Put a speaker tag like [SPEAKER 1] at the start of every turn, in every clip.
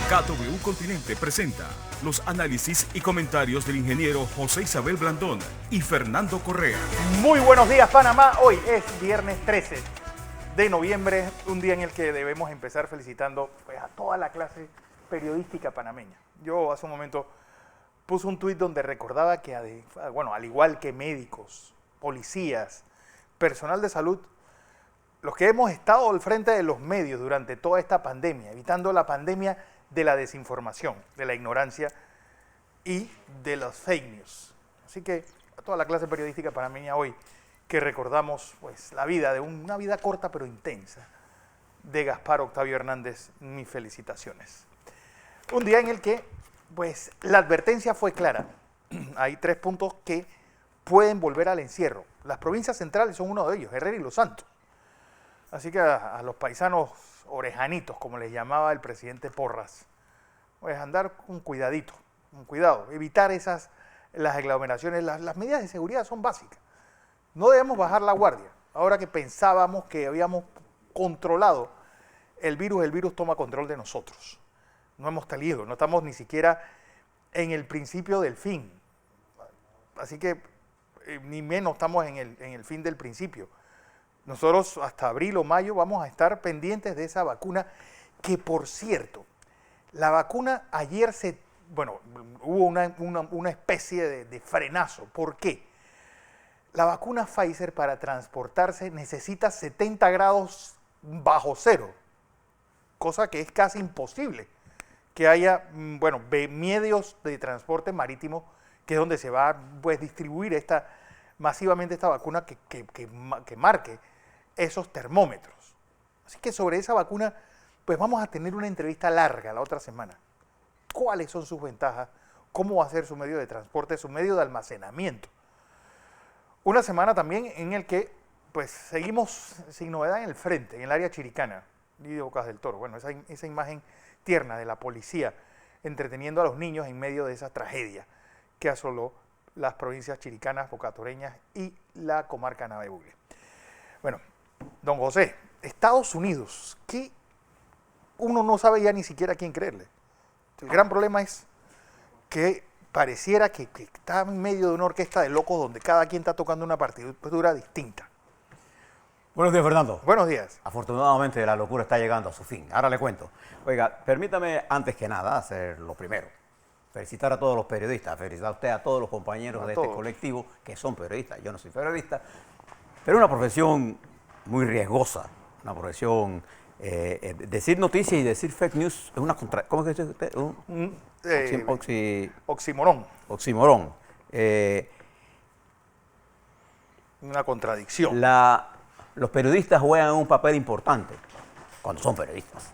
[SPEAKER 1] KW Continente presenta los análisis y comentarios del ingeniero José Isabel Blandón y Fernando Correa.
[SPEAKER 2] Muy buenos días, Panamá. Hoy es viernes 13 de noviembre, un día en el que debemos empezar felicitando a toda la clase periodística panameña. Yo hace un momento puse un tuit donde recordaba que, al igual que médicos, policías, personal de salud, los que hemos estado al frente de los medios durante toda esta pandemia, evitando la pandemia de la desinformación, de la ignorancia y de los fake news. Así que a toda la clase periodística panameña hoy que recordamos la vida de una vida corta pero intensa de Gaspar Octavio Hernández, mis felicitaciones. Un día en el que la advertencia fue clara. Hay 3 puntos que pueden volver al encierro. Las provincias centrales son uno de ellos, Herrera y Los Santos. Así que a los paisanos orejanitos, como les llamaba el presidente Porras, andar con cuidadito, con cuidado, evitar las aglomeraciones. Las medidas de seguridad son básicas. No debemos bajar la guardia. Ahora que pensábamos que habíamos controlado el virus toma control de nosotros. No hemos salido, no estamos ni siquiera en el principio del fin. Así que ni menos estamos en el fin del principio. Nosotros hasta abril o mayo vamos a estar pendientes de esa vacuna, que por cierto, la vacuna ayer hubo una especie de frenazo. ¿Por qué? La vacuna Pfizer para transportarse necesita 70 grados bajo cero, cosa que es casi imposible que haya medios de transporte marítimo, que es donde se va a distribuir masivamente esta vacuna que marque esos termómetros. Así que sobre esa vacuna, vamos a tener una entrevista larga la otra semana. ¿Cuáles son sus ventajas? ¿Cómo va a ser su medio de transporte, su medio de almacenamiento? Una semana también en el que seguimos sin novedad en el frente, en el área chiricana, y de Bocas del Toro. Esa imagen tierna de la policía entreteniendo a los niños en medio de esa tragedia que asoló las provincias chiricanas, bocatoreñas y la comarca Navabugle. Don José, Estados Unidos, que uno no sabe ya ni siquiera a quién creerle. El gran problema es que pareciera que está en medio de una orquesta de locos donde cada quien está tocando una partitura distinta.
[SPEAKER 3] Buenos días, Fernando.
[SPEAKER 2] Buenos días.
[SPEAKER 3] Afortunadamente la locura está llegando a su fin. Ahora le cuento. Oiga, permítame antes que nada hacer lo primero. Felicitar a todos los periodistas, felicitar a usted, a todos los compañeros de este colectivo que son periodistas. Yo no soy periodista, pero es una profesión muy riesgosa, una profesión, decir noticias y decir fake news es una ¿cómo es que dice usted?
[SPEAKER 2] Oxímoron.
[SPEAKER 3] Oxímoron.
[SPEAKER 2] Una contradicción.
[SPEAKER 3] Los periodistas juegan un papel importante cuando son periodistas.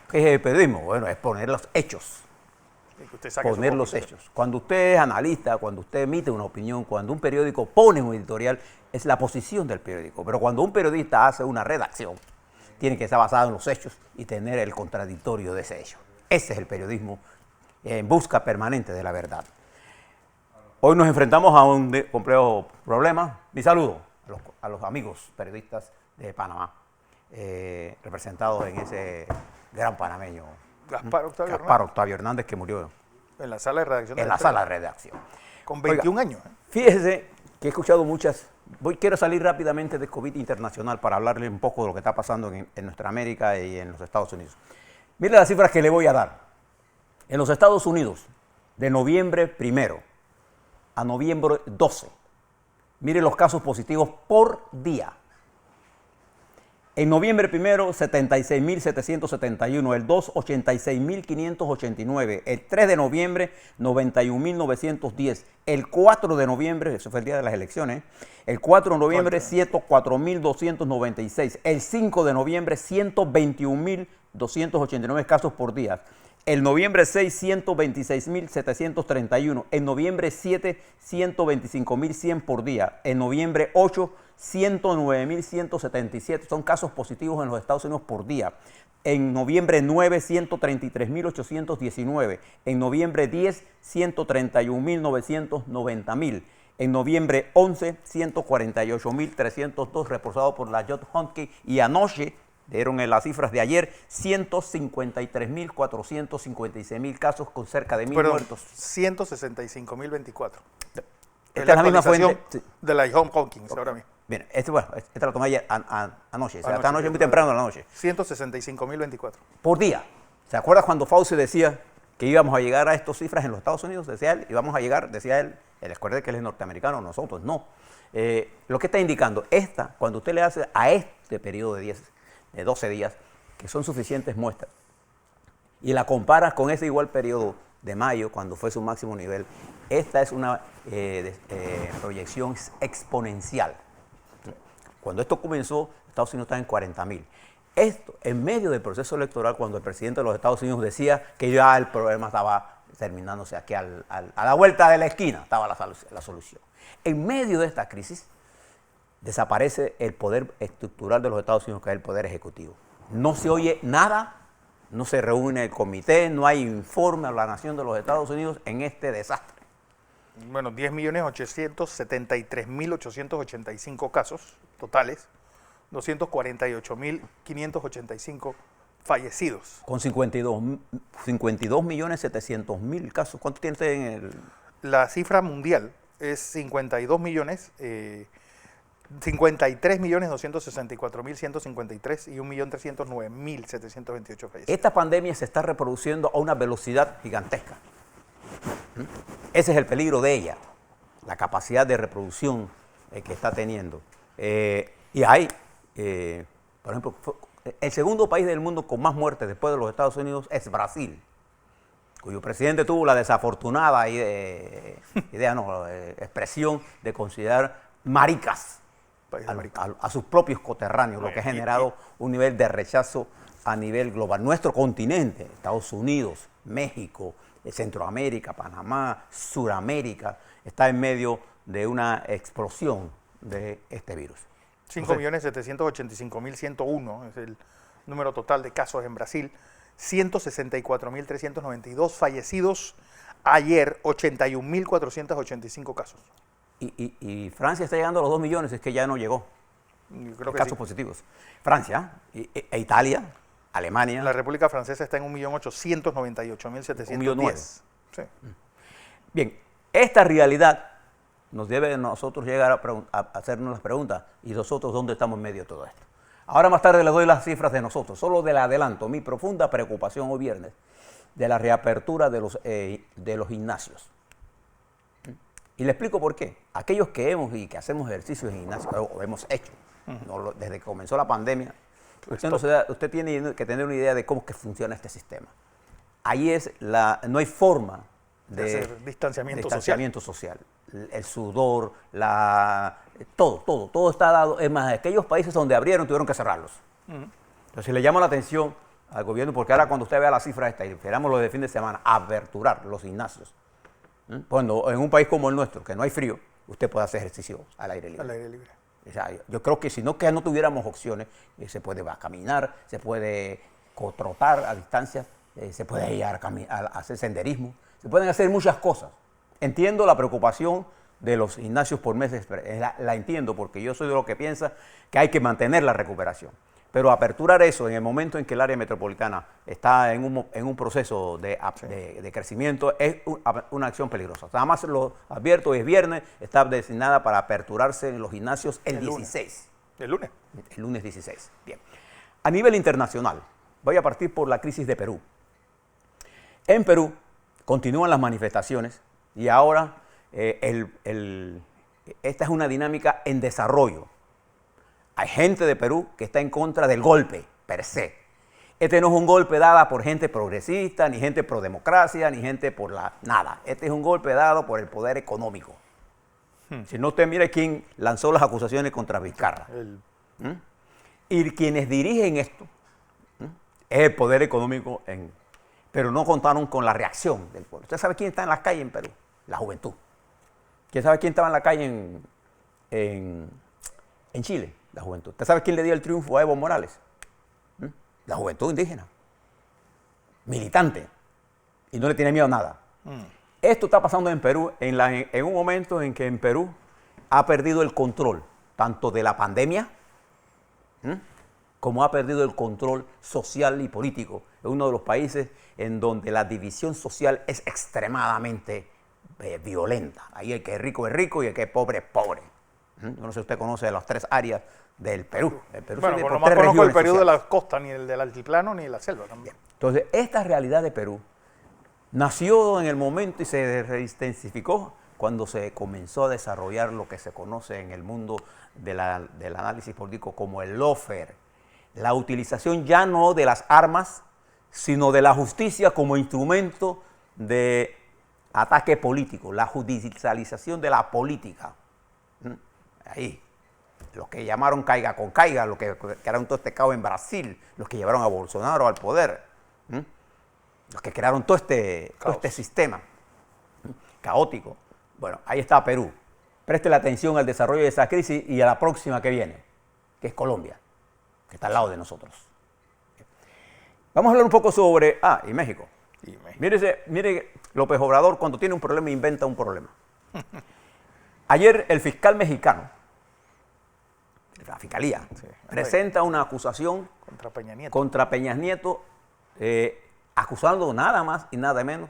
[SPEAKER 3] ¿Qué es el periodismo? Bueno, es poner los hechos. Poner los hechos. Cuando usted es analista, cuando usted emite una opinión, cuando un periódico pone un editorial, es la posición del periódico. Pero cuando un periodista hace una redacción, tiene que estar basado en los hechos y tener el contradictorio de ese hecho. Ese es el periodismo en busca permanente de la verdad. Hoy nos enfrentamos a un complejo problema. Mi saludo a los amigos periodistas de Panamá, representados en ese gran panameño,
[SPEAKER 2] Gaspar
[SPEAKER 3] Octavio Hernández, que murió
[SPEAKER 2] en la sala de redacción.
[SPEAKER 3] En la sala de redacción.
[SPEAKER 2] Con 21 años.
[SPEAKER 3] Fíjese que he escuchado muchas. Quiero salir rápidamente de COVID internacional para hablarle un poco de lo que está pasando en nuestra América y en los Estados Unidos. Mire las cifras que le voy a dar. En los Estados Unidos, de noviembre 1 a noviembre 12, mire los casos positivos por día. En noviembre 1, 76.771, el 2, 86.589, el 3 de noviembre, 91.910, el 4 de noviembre, eso fue el día de las elecciones, el 4 de noviembre, 104.296, el 5 de noviembre, 121.289 casos por día, el noviembre 6, 126.731, en noviembre 7, 125.100 por día, en noviembre 8, 109.177, son casos positivos en los Estados Unidos por día. En noviembre 9, 133.819. En noviembre 10, 131.990.000. En noviembre 11, 148.302 reportados por la Johns Hopkins. Y anoche, dieron en las cifras de ayer 153.456.000 casos con cerca de 1.000 muertos.
[SPEAKER 2] 165.024.
[SPEAKER 3] Esta es la misma fuente
[SPEAKER 2] de la Johns Hopkins ahora mismo.
[SPEAKER 3] Bien, esta la tomé ayer anoche, esta noche muy temprano en la noche.
[SPEAKER 2] 165.024.
[SPEAKER 3] Por día. ¿Se acuerda cuando Fauci decía que íbamos a llegar a estas cifras en los Estados Unidos? Decía él, íbamos a llegar, decía él, recuerde que él es norteamericano, nosotros no. Lo que está indicando, cuando usted le hace a este periodo de 12 días, que son suficientes muestras, y la comparas con ese igual periodo de mayo, cuando fue su máximo nivel, esta es una proyección exponencial. Cuando esto comenzó, Estados Unidos estaba en 40.000. Esto, en medio del proceso electoral, cuando el presidente de los Estados Unidos decía que ya el problema estaba terminándose aquí a la vuelta de la esquina, estaba la solución. En medio de esta crisis, desaparece el poder estructural de los Estados Unidos, que es el poder ejecutivo. No se oye nada, no se reúne el comité, no hay informe a la nación de los Estados Unidos en este desastre.
[SPEAKER 2] Bueno, 10.873.885 casos totales, 248.585 fallecidos.
[SPEAKER 3] Con 52.700.000 casos. ¿Cuánto tiene usted en el...?
[SPEAKER 2] La cifra mundial es 53.264.153 y 1.309.728 fallecidos.
[SPEAKER 3] Esta pandemia se está reproduciendo a una velocidad gigantesca. Ese es el peligro de ella, la capacidad de reproducción que está teniendo. Y hay, por ejemplo, el segundo país del mundo con más muertes después de los Estados Unidos es Brasil, cuyo presidente tuvo la desafortunada expresión de considerar maricas a sus propios coterráneos, lo que ha generado un nivel de rechazo a nivel global. Nuestro continente, Estados Unidos, México, Centroamérica, Panamá, Suramérica, está en medio de una explosión de este virus.
[SPEAKER 2] 5.785.101 es el número total de casos en Brasil, 164.392 fallecidos, ayer 81.485 casos.
[SPEAKER 3] Y Francia está llegando a los 2 millones, es que ya no llegó.
[SPEAKER 2] Yo creo que
[SPEAKER 3] casos
[SPEAKER 2] sí.
[SPEAKER 3] positivos. Francia, Italia, Alemania.
[SPEAKER 2] La República Francesa está en 1.898.710.
[SPEAKER 3] 1.009.000.
[SPEAKER 2] Sí.
[SPEAKER 3] Bien, esta realidad nos debe a nosotros llegar a hacernos las preguntas. ¿Y nosotros dónde estamos en medio de todo esto? Ahora más tarde les doy las cifras de nosotros. Solo del adelanto, mi profunda preocupación hoy viernes de la reapertura de los gimnasios. Y le explico por qué. Aquellos que hacemos ejercicios en gimnasios, o hemos hecho, desde que comenzó la pandemia, usted tiene que tener una idea de cómo es que funciona este sistema. Ahí no hay forma de
[SPEAKER 2] hacer distanciamiento social.
[SPEAKER 3] El sudor, todo está dado. Es más, aquellos países donde abrieron tuvieron que cerrarlos. Entonces le llamo la atención al gobierno, porque ahora cuando usted vea las cifras y esperamos lo de fin de semana, aperturar los gimnasios. Cuando en un país como el nuestro, que no hay frío, usted puede hacer ejercicio al aire libre.
[SPEAKER 2] Al aire libre.
[SPEAKER 3] O sea, yo creo que si no tuviéramos opciones, se puede caminar, se puede trotar a distancia, se puede ir a hacer senderismo, se pueden hacer muchas cosas. Entiendo la preocupación de los gimnasios por meses, la entiendo, porque yo soy de los que piensa que hay que mantener la recuperación. Pero aperturar eso en el momento en que el área metropolitana está en un proceso de crecimiento es una acción peligrosa. Nada más lo advierto, es viernes, está designada para aperturarse en los gimnasios el 16.
[SPEAKER 2] ¿El lunes?
[SPEAKER 3] El lunes 16. Bien. A nivel internacional, voy a partir por la crisis de Perú. En Perú continúan las manifestaciones y ahora esta es una dinámica en desarrollo. Hay gente de Perú que está en contra del golpe, per se. Este no es un golpe dado por gente progresista, ni gente pro democracia, ni gente por nada. Este es un golpe dado por el poder económico. Si no, usted mire quién lanzó las acusaciones contra Vizcarra. Y quienes dirigen esto es el poder económico, pero no contaron con la reacción del pueblo. ¿Usted sabe quién está en las calles en Perú? La juventud. ¿Quién sabe quién estaba en la calle en Chile? La juventud. ¿Usted sabe quién le dio el triunfo a Evo Morales? La juventud indígena. Militante. Y no le tiene miedo a nada. Esto está pasando en Perú en un momento en que en Perú ha perdido el control tanto de la pandemia como ha perdido el control social y político. Es uno de los países en donde la división social es extremadamente violenta. Ahí el que es rico y el que es pobre. Yo no sé si usted conoce las 3 áreas del Perú. El Perú
[SPEAKER 2] Bueno,
[SPEAKER 3] tiene
[SPEAKER 2] no
[SPEAKER 3] por 3
[SPEAKER 2] conozco el
[SPEAKER 3] regiones
[SPEAKER 2] Perú de
[SPEAKER 3] sociales.
[SPEAKER 2] la costa, ni el del altiplano, ni de la selva también.
[SPEAKER 3] Entonces, esta realidad de Perú nació en el momento y se intensificó cuando se comenzó a desarrollar lo que se conoce en el mundo del análisis político como el lawfare. La utilización ya no de las armas, sino de la justicia como instrumento de ataque político, la judicialización de la política. Ahí, los que llamaron caiga con caiga, los que crearon todo este caos en Brasil, los que llevaron a Bolsonaro al poder, los que crearon todo este sistema caótico. Bueno, ahí está Perú. Preste la atención al desarrollo de esa crisis y a la próxima que viene, que es Colombia, que está al lado de nosotros. Vamos a hablar un poco sobre... y México. Mire, López Obrador cuando tiene un problema inventa un problema. Ayer el fiscal mexicano, la fiscalía, presenta una acusación contra Peña Nieto, acusando nada más y nada menos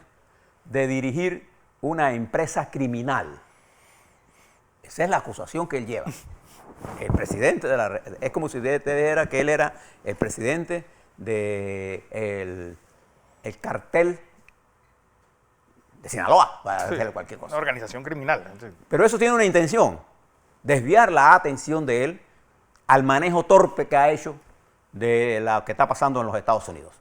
[SPEAKER 3] de dirigir una empresa criminal. Esa es la acusación que él lleva. El presidente es como si usted dijera que él era el presidente del el cartel de Sinaloa, para hacer cualquier cosa.
[SPEAKER 2] Una organización criminal. Sí.
[SPEAKER 3] Pero eso tiene una intención, desviar la atención de él al manejo torpe que ha hecho de lo que está pasando en los Estados Unidos.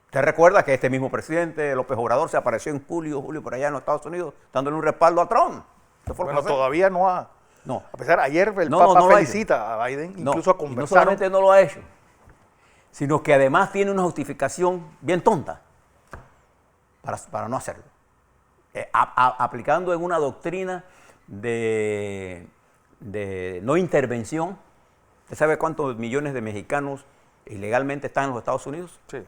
[SPEAKER 3] Usted recuerda que este mismo presidente, López Obrador, se apareció en julio por allá en los Estados Unidos, dándole un respaldo a Trump.
[SPEAKER 2] Bueno, todavía no ha...
[SPEAKER 3] No.
[SPEAKER 2] A pesar, ayer el Papa felicita a Biden, incluso a conversar.
[SPEAKER 3] No solamente no lo ha hecho, sino que además tiene una justificación bien tonta para no hacerlo. Aplicando en una doctrina de no intervención. ¿Usted sabe cuántos millones de mexicanos ilegalmente están en los Estados Unidos?
[SPEAKER 2] Sí.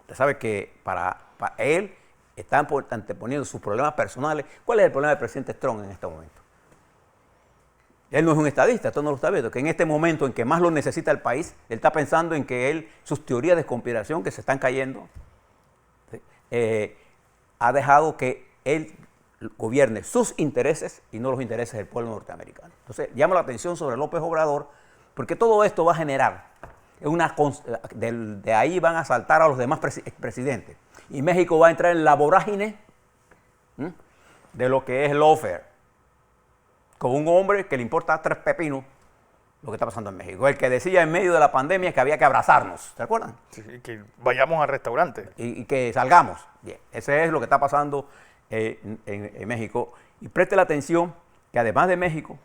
[SPEAKER 3] Usted sabe que para él están anteponiendo sus problemas personales. ¿Cuál es el problema del presidente Trump en este momento? Él no es un estadista, esto no lo está viendo, que en este momento en que más lo necesita el país, él está pensando en que sus teorías de conspiración que se están cayendo, ha dejado que él gobierne sus intereses y no los intereses del pueblo norteamericano. Entonces, llama la atención sobre López Obrador, porque todo esto va a generar de ahí van a saltar a los demás expresidentes. Y México va a entrar en la vorágine de lo que es lawfare, con un hombre que le importa 3 pepinos lo que está pasando en México. El que decía en medio de la pandemia que había que abrazarnos, ¿se acuerdan?
[SPEAKER 2] Sí, que vayamos al restaurante.
[SPEAKER 3] Y que salgamos. Bien, ese es lo que está pasando en México. Y preste la atención que además de México,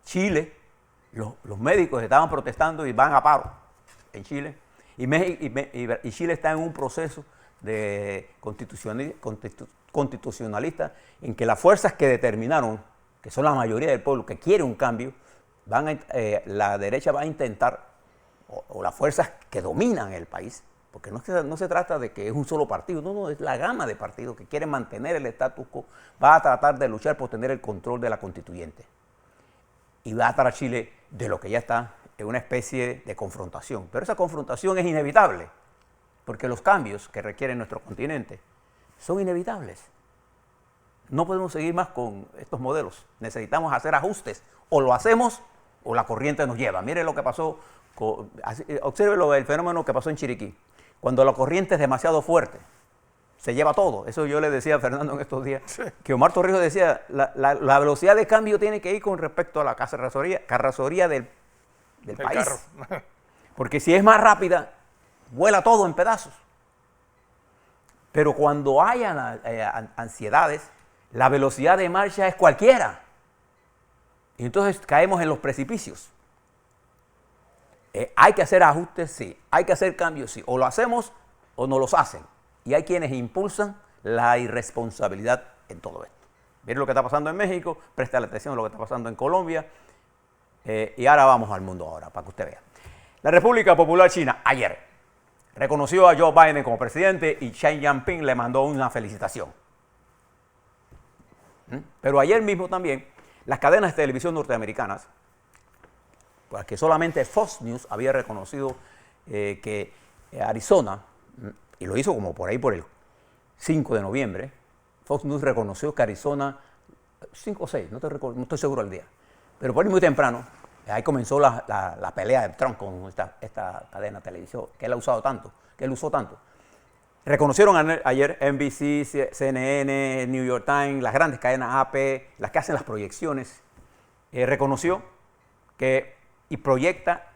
[SPEAKER 3] Chile, los médicos estaban protestando y van a paro en Chile. Y Chile está en un proceso de constitucionalista en que las fuerzas que determinaron, que son la mayoría del pueblo que quiere un cambio, la derecha va a intentar, o las fuerzas que dominan el país, porque no se trata de que es un solo partido, no, es la gama de partidos que quieren mantener el status quo, va a tratar de luchar por tener el control de la constituyente. Y va a estar a Chile de lo que ya está en una especie de confrontación. Pero esa confrontación es inevitable, porque los cambios que requiere nuestro continente son inevitables. No podemos seguir más con estos modelos. Necesitamos hacer ajustes. O lo hacemos o la corriente nos lleva. Mire lo que pasó, observe el fenómeno que pasó en Chiriquí. Cuando la corriente es demasiado fuerte, se lleva todo. Eso yo le decía a Fernando en estos días, sí. Que Omar Torrijos decía, la velocidad de cambio tiene que ir con respecto a la carrocería del país. Porque si es más rápida, vuela todo en pedazos. Pero cuando hayan ansiedades, la velocidad de marcha es cualquiera. Y entonces caemos en los precipicios. Hay que hacer ajustes, sí. Hay que hacer cambios, sí. O lo hacemos o no los hacen. Y hay quienes impulsan la irresponsabilidad en todo esto. Miren lo que está pasando en México, presta atención a lo que está pasando en Colombia. Y ahora vamos al mundo ahora, para que usted vea. La República Popular China, ayer, reconoció a Joe Biden como presidente y Xi Jinping le mandó una felicitación. Pero ayer mismo también, las cadenas de televisión norteamericanas porque solamente Fox News había reconocido que Arizona, y lo hizo como por ahí por el 5 de noviembre, Fox News reconoció que Arizona, 5 o 6, no estoy seguro al día, pero por ahí muy temprano, ahí comenzó la pelea de Trump con esta cadena de televisión, que él ha usado tanto, que él usó tanto. Reconocieron ayer NBC, CNN, New York Times, las grandes cadenas AP, las que hacen las proyecciones, reconoció y proyecta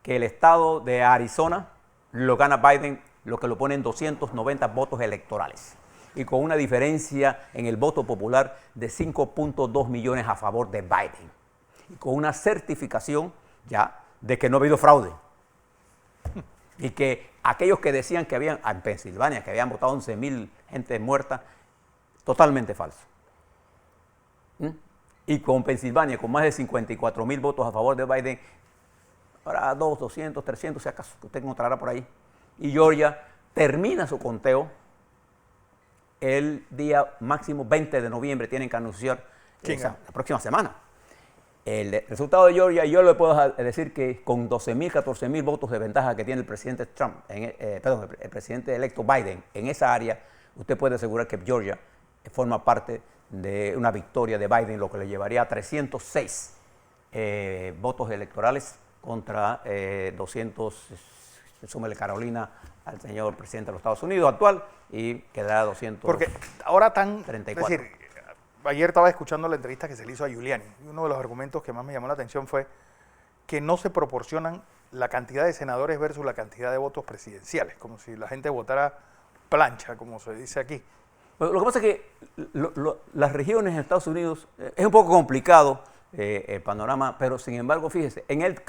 [SPEAKER 3] que el estado de Arizona lo gana Biden, lo que lo pone en 290 votos electorales y con una diferencia en el voto popular de 5.2 millones a favor de Biden y con una certificación ya de que no ha habido fraude y que aquellos que decían que habían en Pensilvania, que habían votado 11.000 gente muerta, totalmente falso. Y con Pensilvania, con más de 54.000 votos a favor de Biden, ahora 200, 300, si acaso, que usted encontrará por ahí. Y Georgia termina su conteo el día máximo 20 de noviembre, tienen que anunciar la próxima semana. El resultado de Georgia, yo le puedo decir que con 12.000, 14.000 votos de ventaja que tiene el presidente Trump, el presidente electo Biden en esa área, usted puede asegurar que Georgia forma parte de una victoria de Biden, lo que le llevaría a 306 votos electorales contra 200, súmele Carolina al señor presidente de los Estados Unidos actual y quedará 200.
[SPEAKER 2] Porque ahora tan...
[SPEAKER 3] 34.
[SPEAKER 2] Es decir, ayer estaba escuchando la entrevista que se le hizo a Giuliani y uno de los argumentos que más me llamó la atención fue que no se proporcionan la cantidad de senadores versus la cantidad de votos presidenciales, como si la gente votara plancha, como se dice aquí.
[SPEAKER 3] Lo que pasa es que las regiones en Estados Unidos es un poco complicado el panorama, pero sin embargo, fíjese, en el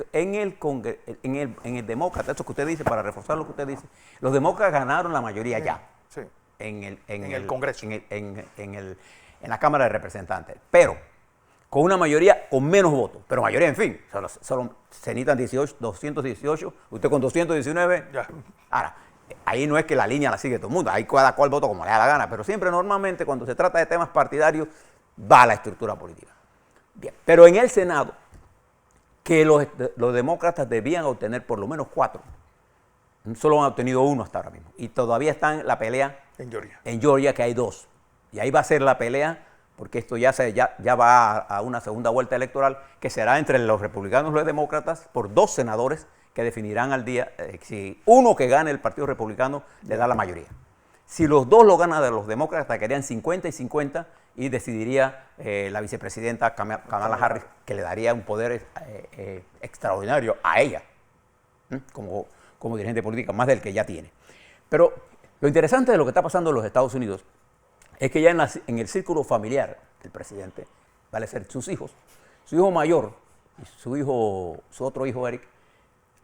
[SPEAKER 3] demócrata, esto que usted dice, para reforzar lo que usted dice, los demócratas ganaron la mayoría ya.
[SPEAKER 2] Sí.
[SPEAKER 3] En el
[SPEAKER 2] Congreso.
[SPEAKER 3] En la Cámara de Representantes, pero con una mayoría con menos votos, pero mayoría, en fin, solo se necesitan 218, usted con 219,
[SPEAKER 2] ya.
[SPEAKER 3] Ahora, ahí no es que la línea la sigue todo el mundo, ahí cada cual voto como le da la gana, pero siempre normalmente cuando se trata de temas partidarios va la estructura política. Bien, pero en el Senado, que los demócratas debían obtener por lo menos 4, solo han obtenido 1 hasta ahora mismo, y todavía está en la pelea en Georgia, que hay 2. Y ahí va a ser la pelea, porque esto ya va a una segunda vuelta electoral, que será entre los republicanos y los demócratas por 2 senadores que definirán al día, si uno que gane el Partido Republicano le da la mayoría. Si los 2 lo ganan de los demócratas, quedarían 50 y 50 y decidiría la vicepresidenta Kamala Harris, que le daría un poder extraordinario a ella, como dirigente política, más del que ya tiene. Pero lo interesante de lo que está pasando en los Estados Unidos es que ya en el círculo familiar del presidente, vale ser sus hijos, su hijo mayor y su otro hijo Eric,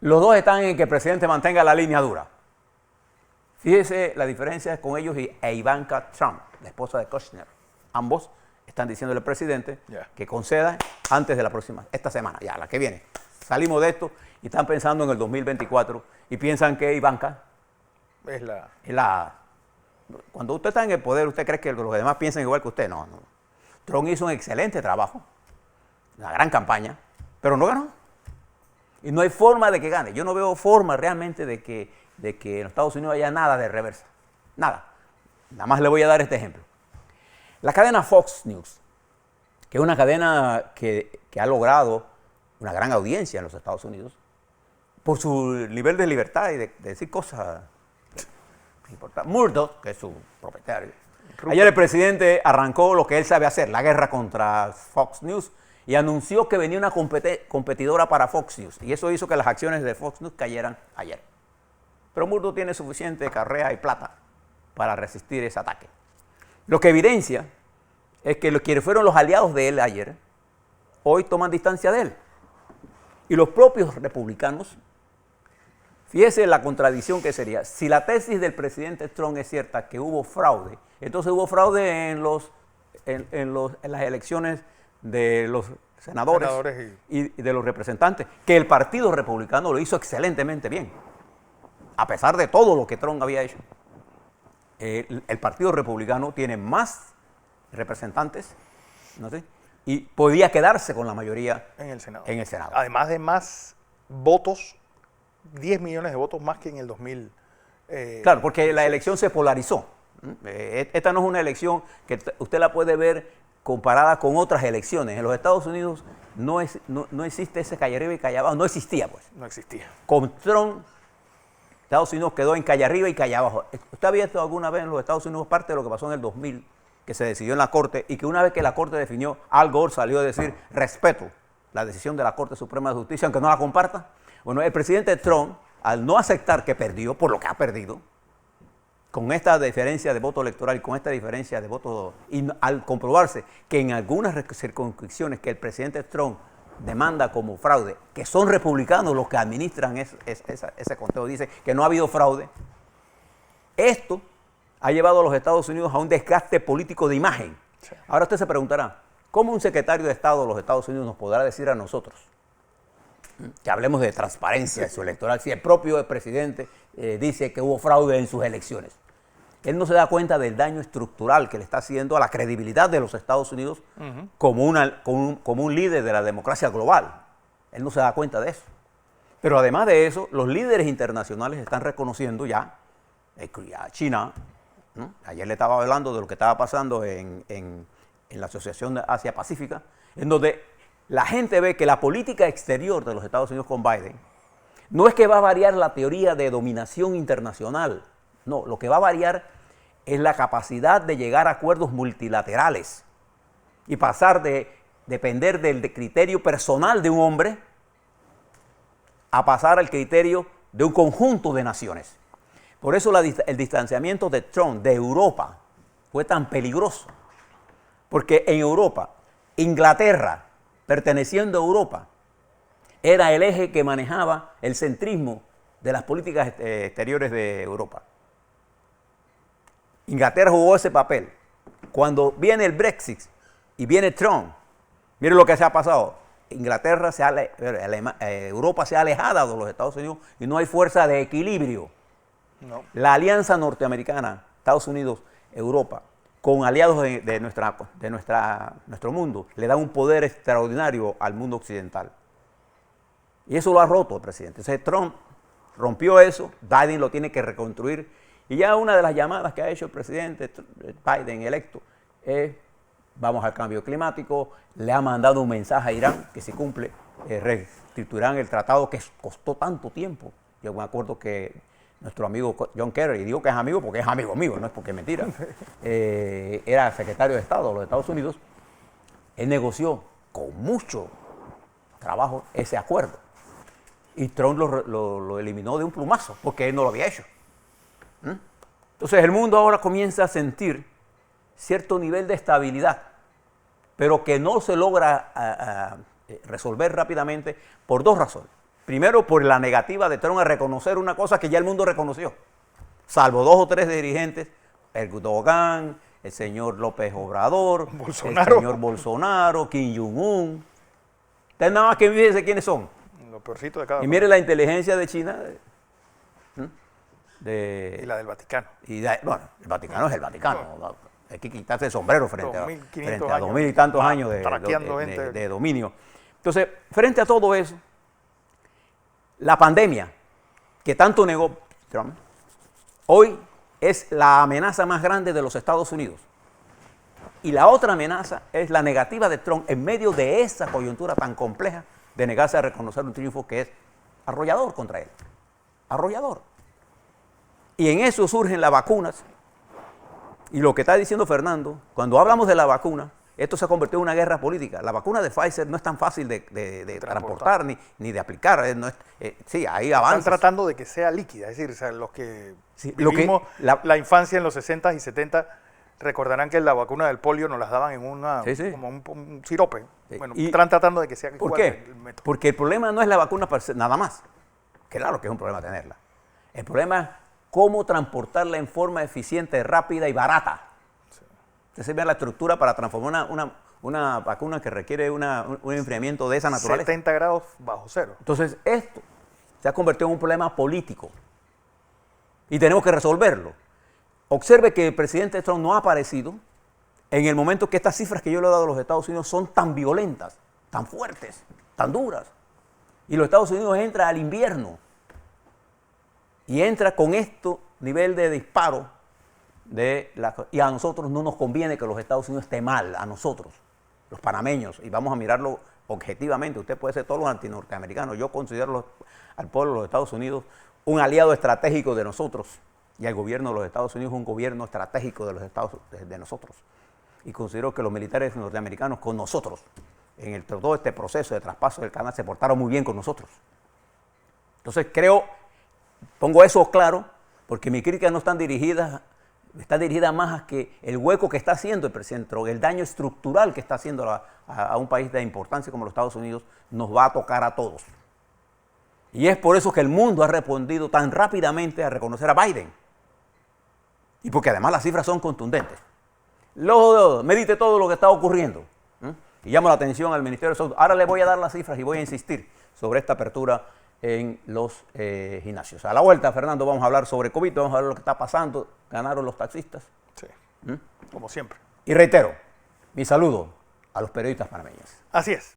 [SPEAKER 3] los 2 están en que el presidente mantenga la línea dura. Fíjese la diferencia con ellos e Ivanka Trump, la esposa de Kushner. Ambos están diciéndole al presidente que conceda antes de esta semana, ya la que viene. Salimos de esto y están pensando en el 2024 y piensan que Ivanka es la... Cuando usted está en el poder, ¿usted cree que los demás piensan igual que usted? No. Trump hizo un excelente trabajo, una gran campaña, pero no ganó. Y no hay forma de que gane. Yo no veo forma realmente de que en los Estados Unidos haya nada de reversa. Nada. Nada más le voy a dar este ejemplo. La cadena Fox News, que es una cadena que ha logrado una gran audiencia en los Estados Unidos, por su nivel de libertad y de decir cosas... Murdoch, que es su propietario. Ayer el presidente arrancó lo que él sabe hacer, la guerra contra Fox News, y anunció que venía una competidora para Fox News. Y eso hizo que las acciones de Fox News cayeran ayer. Pero Murdoch tiene suficiente carrea y plata para resistir ese ataque. Lo que evidencia es que quienes fueron los aliados de él ayer, hoy toman distancia de él. Y los propios republicanos, fíjese la contradicción que sería, si la tesis del presidente Trump es cierta que hubo fraude, entonces hubo fraude en las elecciones de los senadores y de los representantes, que el Partido Republicano lo hizo excelentemente bien, a pesar de todo lo que Trump había hecho. El Partido Republicano tiene más representantes, ¿no sé?, y podía quedarse con la mayoría
[SPEAKER 2] En el Senado.
[SPEAKER 3] en el Senado.
[SPEAKER 2] Además de más votos, 10 millones de votos más que en el 2000.
[SPEAKER 3] Claro, porque la elección se polarizó. Esta no es una elección que usted la puede ver comparada con otras elecciones. En los Estados Unidos no existe ese calle arriba y calle abajo, no existía pues.
[SPEAKER 2] No existía.
[SPEAKER 3] Con Trump, Estados Unidos quedó en calle arriba y calle abajo. ¿Usted ha visto alguna vez en los Estados Unidos parte de lo que pasó en el 2000, que se decidió en la Corte y que una vez que la Corte definió, Al Gore salió a decir, respeto la decisión de la Corte Suprema de Justicia, aunque no la comparta? Bueno, el presidente Trump, al no aceptar que perdió, por lo que ha perdido, con esta diferencia de voto electoral y con esta diferencia de voto, y al comprobarse que en algunas circunscripciones que el presidente Trump demanda como fraude, que son republicanos los que administran ese conteo, dice que no ha habido fraude, esto ha llevado a los Estados Unidos a un desgaste político de imagen. Sí. Ahora usted se preguntará, ¿cómo un secretario de Estado de los Estados Unidos nos podrá decir a nosotros que hablemos de transparencia en su electoral si el propio presidente dice que hubo fraude en sus elecciones? Él no se da cuenta del daño estructural que le está haciendo a la credibilidad de los Estados Unidos como un líder de la democracia global. Él no se da cuenta de eso. Pero además de eso, los líderes internacionales están reconociendo ya a China, ¿no? Ayer le estaba hablando de lo que estaba pasando en la Asociación de Asia-Pacífica, en donde la gente ve que la política exterior de los Estados Unidos con Biden no es que va a variar la teoría de dominación internacional, no, lo que va a variar es la capacidad de llegar a acuerdos multilaterales y pasar de depender del criterio personal de un hombre a pasar al criterio de un conjunto de naciones. Por eso el distanciamiento de Trump de Europa fue tan peligroso, porque en Europa, Inglaterra, perteneciendo a Europa, era el eje que manejaba el centrismo de las políticas exteriores de Europa. Inglaterra jugó ese papel. Cuando viene el Brexit y viene Trump, mire lo que se ha pasado. Europa se ha alejado de los Estados Unidos y no hay fuerza de equilibrio. No. La alianza norteamericana, Estados Unidos, Europa, con aliados de nuestro mundo, le da un poder extraordinario al mundo occidental. Y eso lo ha roto el presidente. Entonces Trump rompió eso, Biden lo tiene que reconstruir. Y ya una de las llamadas que ha hecho el presidente Biden electo es, vamos al cambio climático, le ha mandado un mensaje a Irán que si cumple, reestructurarán el tratado que costó tanto tiempo. Yo me acuerdo que nuestro amigo John Kerry, y digo que es amigo porque es amigo mío, no es porque es mentira, era secretario de Estado de los Estados Unidos, él negoció con mucho trabajo ese acuerdo. Y Trump lo eliminó de un plumazo, porque él no lo había hecho. Entonces el mundo ahora comienza a sentir cierto nivel de estabilidad, pero que no se logra resolver rápidamente por dos razones. Primero, por la negativa de Trump a reconocer una cosa que ya el mundo reconoció, salvo dos o tres dirigentes, Erdogan, el señor López Obrador, Bolsonaro. El señor Bolsonaro, Kim Jong-un. Ustedes nada más que fíjense quiénes son.
[SPEAKER 2] Lo peorcito de cada uno.
[SPEAKER 3] Y mire la inteligencia de China.
[SPEAKER 2] Y la del Vaticano.
[SPEAKER 3] Bueno, el Vaticano es el Vaticano. No. Hay que quitarse el sombrero frente a 2000 y tantos años de dominio. Entonces, frente a todo eso, la pandemia que tanto negó Trump, hoy es la amenaza más grande de los Estados Unidos. Y la otra amenaza es la negativa de Trump en medio de esa coyuntura tan compleja de negarse a reconocer un triunfo que es arrollador contra él. Arrollador. Y en eso surgen las vacunas. Y lo que está diciendo Fernando, cuando hablamos de la vacuna, esto se ha convertido en una guerra política. La vacuna de Pfizer no es tan fácil de transportar ni de aplicar. Sí, ahí avanza.
[SPEAKER 2] Están tratando de que sea líquida. Es decir, o sea, los que vivimos la infancia en los 60s y 70s, recordarán que la vacuna del polio nos las daban en como un sirope. Sí. Bueno, están tratando de que sea
[SPEAKER 3] ¿por qué? El método. Porque el problema no es la vacuna nada más. Claro que es un problema tenerla. El problema es cómo transportarla en forma eficiente, rápida y barata. Sí. Entonces, vean la estructura para transformar una vacuna que requiere un enfriamiento de esa naturaleza.
[SPEAKER 2] 70 grados bajo cero.
[SPEAKER 3] Entonces, esto se ha convertido en un problema político y tenemos que resolverlo. Observe que el presidente Trump no ha aparecido en el momento que estas cifras que yo le he dado a los Estados Unidos son tan violentas, tan fuertes, tan duras, y los Estados Unidos entra al invierno y entra con este nivel de disparo y a nosotros no nos conviene que los Estados Unidos esté mal, a nosotros, los panameños, y vamos a mirarlo objetivamente. Usted puede ser todos los antinorteamericanos, yo considero al pueblo de los Estados Unidos un aliado estratégico de nosotros, y el gobierno de los Estados Unidos un gobierno estratégico de nosotros, y considero que los militares norteamericanos con nosotros, en todo este proceso de traspaso del canal, se portaron muy bien con nosotros. Entonces pongo eso claro, porque mi crítica no está dirigida más a que el hueco que está haciendo el presidente Trump, el daño estructural que está haciendo a un país de importancia como los Estados Unidos, nos va a tocar a todos. Y es por eso que el mundo ha respondido tan rápidamente a reconocer a Biden. Y porque además las cifras son contundentes. Medite todo lo que está ocurriendo. Y llamo la atención al Ministerio de Salud. Ahora le voy a dar las cifras y voy a insistir sobre esta apertura en los gimnasios. A la vuelta, Fernando, vamos a hablar sobre COVID, vamos a ver lo que está pasando. Ganaron los taxistas.
[SPEAKER 2] Sí, como siempre.
[SPEAKER 3] Y reitero, mi saludo a los periodistas panameños.
[SPEAKER 2] Así es.